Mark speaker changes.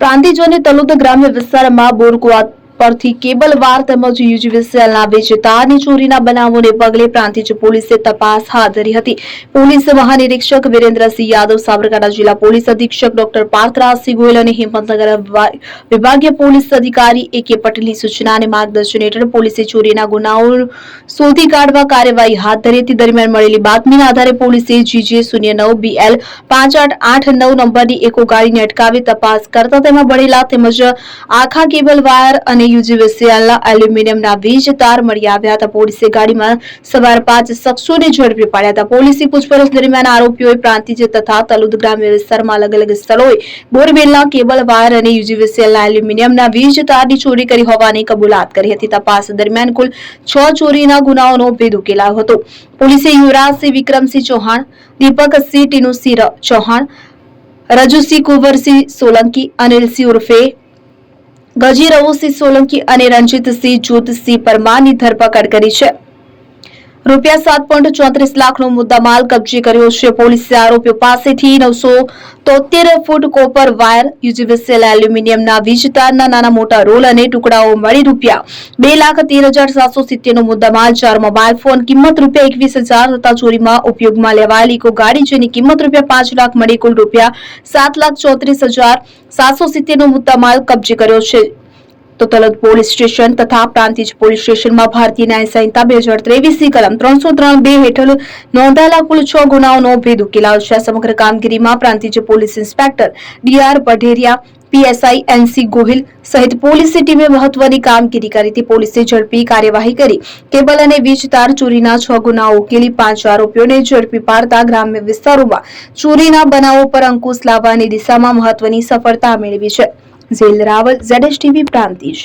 Speaker 1: પ્રાંતિજ અને તલોદ ગ્રામ્ય વિસ્તારમાં બોરકુવા પરથી કેબલ વાયર તેમજ યુજીવીસીએલના વીજ તારની ચોરીના બનાવોને પગલે પ્રાંતિજ પોલીસે તપાસ હાથ ધરી હતી. પોલીસ મહાનિરીક્ષક વિરેન્દ્રસિંહ યાદવ, સાબરકાંઠા જિલ્લા પોલીસ અધિક્ષક ડોક્ટર પાર્થરાજસિંહ ગોયલ અને હિંમતનગર વિભાગીય પોલીસ અધિકારી એ.કે. પટેલની સૂચના અને માર્ગદર્શન હેઠળ પોલીસે ચોરીના ગુનાઓ શોધી કાઢવા કાર્યવાહી હાથ ધરી હતી. દરમિયાન મળેલી બાતમીના આધારે પોલીસે GJ09BL 5889 નંબરની એકો ગાડીને અટકાવી તપાસ કરતા તેમાં બળેલા તેમજ આખા કેબલ વાયર અને યુજીવીસીએલના એલ્યુમિનિયમના વીજ તાર મળી આવ્યા હતા. પોલીસે ગાડીમાં સવાર 5 શખ્સોને ઝડપી પાડ્યા હતા. પોલીસની પૂછપરછ દરમિયાન આરોપીઓએ પ્રાંતિજ તથા તલોદ ગ્રામ્ય વિસ્તારમાં અલગ અલગ સ્થળોએ બોરવેલના કેબલ વાયર અને યુજીવીસીએલના એલ્યુમિનિયમના વીજ તારની ચોરી કરી હોવાની કબૂલાત કરી હતી. તપાસ દરમિયાન કુલ 6 ચોરીના ગુનાઓનો ભેદ ઉકેલાયો હતો. પોલીસે યુવરાજસિંહ વિક્રમસિંહ ચૌહાણ, દીપકસિંહ ટીનુસિંહ ચૌહાણ, રજુસિંહ કુંવરસિંહ સોલંકી, અનિલસિંહ ઉર્ફે ગજી રવુસિંહ સોલંકી અને રણજીતસિંહ જ્યોતિસિંહ પરમારની ધરપકડ કરી છે. રૂપિયા 7.34 લાખનો મુદ્દામાલ કબજે કર્યો છે. પોલીસે આરોપીઓ પાસેથી 973 ફૂટ કોપર વાયર, યુજીવીસીએલ એલ્યુમિનિયમના વીજતારના નાના મોટા રોલ અને ટુકડાઓ મળી રૂપિયા 2,13,770 નો મુદ્દામાલ, 4 મોબાઈલ ફોન કિંમત રૂપિયા 21,000 તથા ચોરીમાં ઉપયોગમાં લેવાયેલી ઇકો ગાડી જેની કિંમત રૂપિયા 5 લાખ મળી કુલ રૂપિયા 7,34,770 નો મુદ્દામાલ કબજે કર્યો છે. તો તલોદ પોલીસ સ્ટેશન તથા પ્રાંતિજ પોલીસ સ્ટેશનમાં ભારતીય ન્યાય સંહિતા 2023 કલમ 303(2) હેઠળ નોંધાયેલા કુલ 6 ગુનાઓનો ભેદ ઉકેલાયો છે. આ સમગ્ર કામગીરીમાં Prantij police inspector DR Padheriya, PSI NC Gohil સહિત પોલીસ ટીમે મહત્વની કામગીરી કરી હતી. પોલીસે ઝડપી કાર્યવાહી કરી કેબલ અને વીજ તાર ચોરીના 6 ગુનાઓ ઉકેલી 5 આરોપીઓને ઝડપી પાડતા ગ્રામ્ય વિસ્તારોમાં ચોરીના બનાવો પર અંકુશ લાવવાની દિશામાં મહત્વની સફળતા મેળવી છે. ઝેલ રાવલ, ZSTV પ્રાંતિજ.